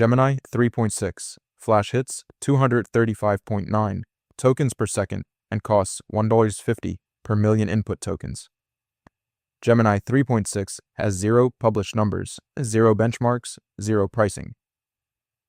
Gemini 3.6, flash hits 235.9 tokens per second and costs $1.50 per million input tokens. Gemini 3.6 has 0 published numbers, 0 benchmarks, 0 pricing.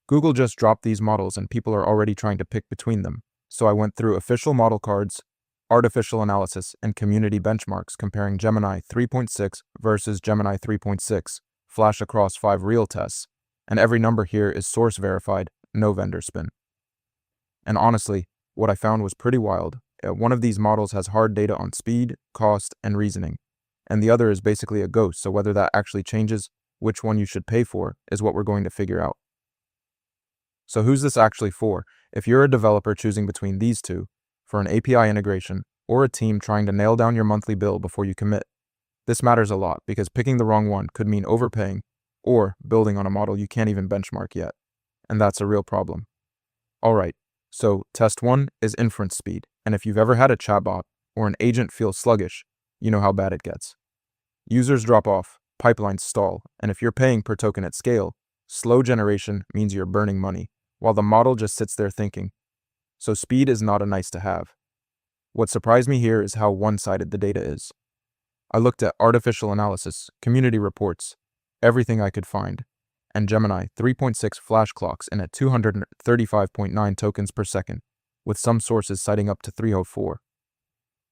Google just dropped these models and people are already trying to pick between them, so I went through official model cards, artificial analysis, and community benchmarks comparing Gemini 3.6 versus Gemini 3.6, flash across 5 real tests, and every number here is source verified, no vendor spin. And honestly, what I found was pretty wild. One of these models has hard data on speed, cost, and reasoning, and the other is basically a ghost, so whether that actually changes which one you should pay for is what we're going to figure out. So who's this actually for? If you're a developer choosing between these two, for an API integration, or a team trying to nail down your monthly bill before you commit, this matters a lot because picking the wrong one could mean overpaying or building on a model you can't even benchmark yet, and that's a real problem. Alright, so test 1 is inference speed, and if you've ever had a chatbot or an agent feel sluggish, you know how bad it gets. Users drop off, pipelines stall, and if you're paying per token at scale, slow generation means you're burning money, while the model just sits there thinking. So speed is not a nice to have. What surprised me here is how one-sided the data is. I looked at artificial analysis, community reports, everything I could find, and Gemini 3.6 flash clocks in at 235.9 tokens per second, with some sources citing up to 304.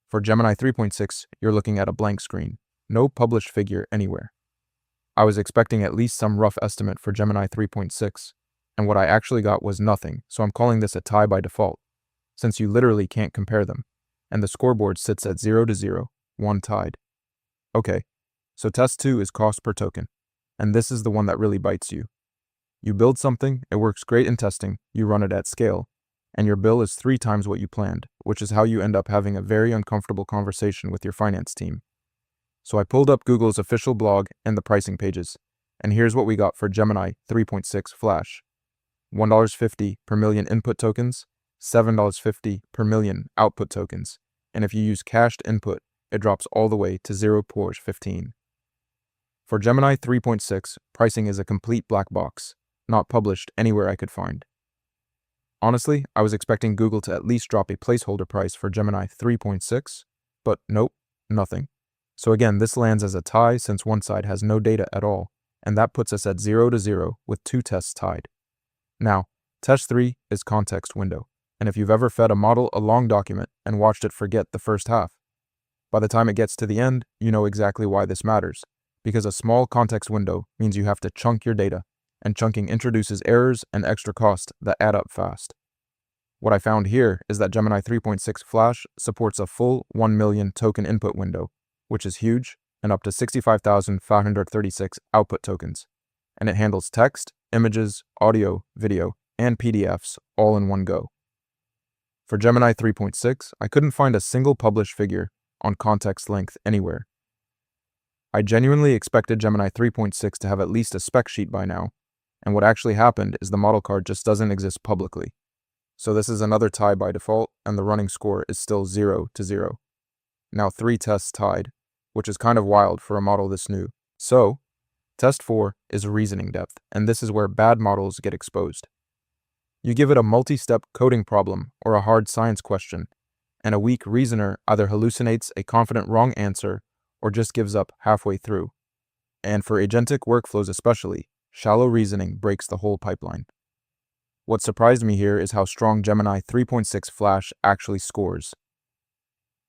For Gemini 3.6, you're looking at a blank screen, no published figure anywhere. I was expecting at least some rough estimate for Gemini 3.6, and what I actually got was nothing, so I'm calling this a tie by default, since you literally can't compare them, and the scoreboard sits at 0 to 0, one tied. Okay, so test 2 is cost per token, and this is the one that really bites you. You build something, it works great in testing, you run it at scale, and your bill is 3 times what you planned, which is how you end up having a very uncomfortable conversation with your finance team. So I pulled up Google's official blog and the pricing pages, and here's what we got for Gemini 3.6 Flash. $1.50 per million input tokens, $7.50 per million output tokens, and if you use cached input, it drops all the way to 0.15. For Gemini 3.6, pricing is a complete black box, not published anywhere I could find. Honestly, I was expecting Google to at least drop a placeholder price for Gemini 3.6, but nope, nothing. So again, this lands as a tie since one side has no data at all, and that puts us at 0 to 0 with 2 tests tied. Now, test 3 is context window, and if you've ever fed a model a long document and watched it forget the first half, by the time it gets to the end, you know exactly why this matters, because a small context window means you have to chunk your data, and chunking introduces errors and extra cost that add up fast. What I found here is that Gemini 3.6 Flash supports a full 1 million token input window, which is huge, and up to 65,536 output tokens, and it handles text, images, audio, video, and PDFs all in one go. For Gemini 3.6, I couldn't find a single published figure on context length anywhere. I genuinely expected Gemini 3.6 to have at least a spec sheet by now, and what actually happened is the model card just doesn't exist publicly. So this is another tie by default, and the running score is still 0 to 0. Now 3 tests tied, which is kind of wild for a model this new. So, test 4 is reasoning depth, and this is where bad models get exposed. You give it a multi-step coding problem or a hard science question, and a weak reasoner either hallucinates a confident wrong answer or just gives up halfway through. And for agentic workflows especially, shallow reasoning breaks the whole pipeline. What surprised me here is how strong Gemini 3.6 Flash actually scores.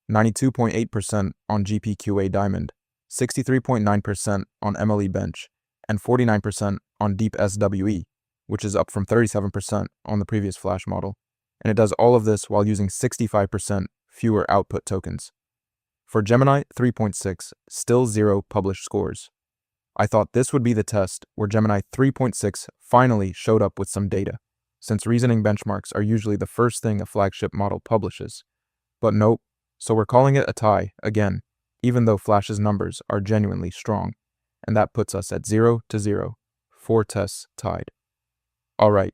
92.8% on GPQA Diamond, 63.9% on MLE Bench, and 49% on Deep SWE, which is up from 37% on the previous Flash model, and it does all of this while using 65% fewer output tokens. For Gemini 3.6, still 0 published scores. I thought this would be the test where Gemini 3.6 finally showed up with some data, since reasoning benchmarks are usually the first thing a flagship model publishes. But nope, so we're calling it a tie again, even though Flash's numbers are genuinely strong, and that puts us at 0 to 0, 4 tests tied. Alright,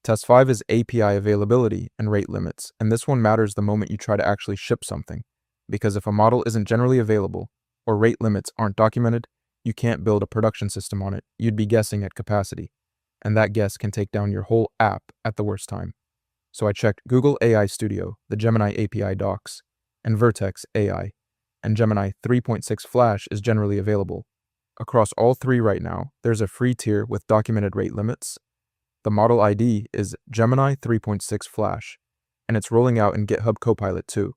test 5 is API availability and rate limits, and this one matters the moment you try to actually ship something, because if a model isn't generally available, or rate limits aren't documented, you can't build a production system on it, you'd be guessing at capacity. and that guess can take down your whole app at the worst time. So I checked Google AI Studio, the Gemini API docs, and Vertex AI, and Gemini 3.6 Flash is generally available. Across all three right now, there's a free tier with documented rate limits. The model ID is Gemini 3.6 Flash, and it's rolling out in GitHub Copilot too.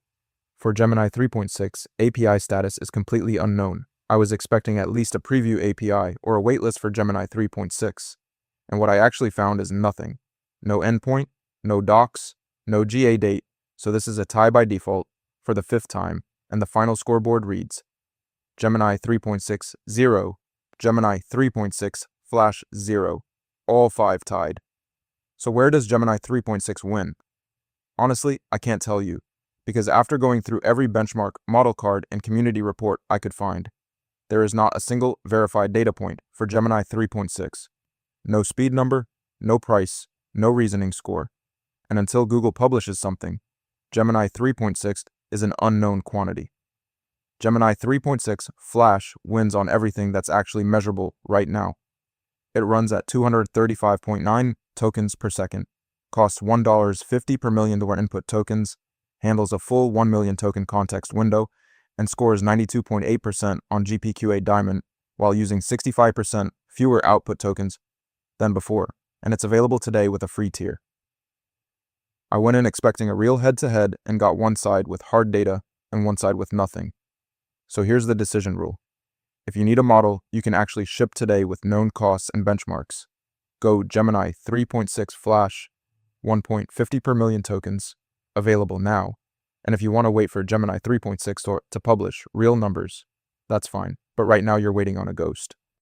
For Gemini 3.6, API status is completely unknown. I was expecting at least a preview API or a waitlist for Gemini 3.6, and what I actually found is nothing. No endpoint, no docs, no GA date, so this is a tie by default for the 5th time, and the final scoreboard reads Gemini 3.6 0, Gemini 3.6 Flash 0, all 5 tied. So where does Gemini 3.6 win? Honestly, I can't tell you, because after going through every benchmark, model card, and community report I could find, there is not a single verified data point for Gemini 3.6. No speed number, no price, no reasoning score. And until Google publishes something, Gemini 3.6 is an unknown quantity. Gemini 3.6 Flash wins on everything that's actually measurable right now. It runs at 235.9 tokens per second, costs $1.50 per million input tokens, handles a full 1 million token context window, and scores 92.8% on GPQA Diamond while using 65% fewer output tokens than before, and it's available today with a free tier. I went in expecting a real head-to-head and got one side with hard data and one side with nothing. So here's the decision rule. If you need a model you can actually ship today with known costs and benchmarks, go Gemini 3.6 Flash, 1.50 per million tokens, available now. And if you want to wait for Gemini 3.6 to publish real numbers, that's fine. But right now you're waiting on a ghost.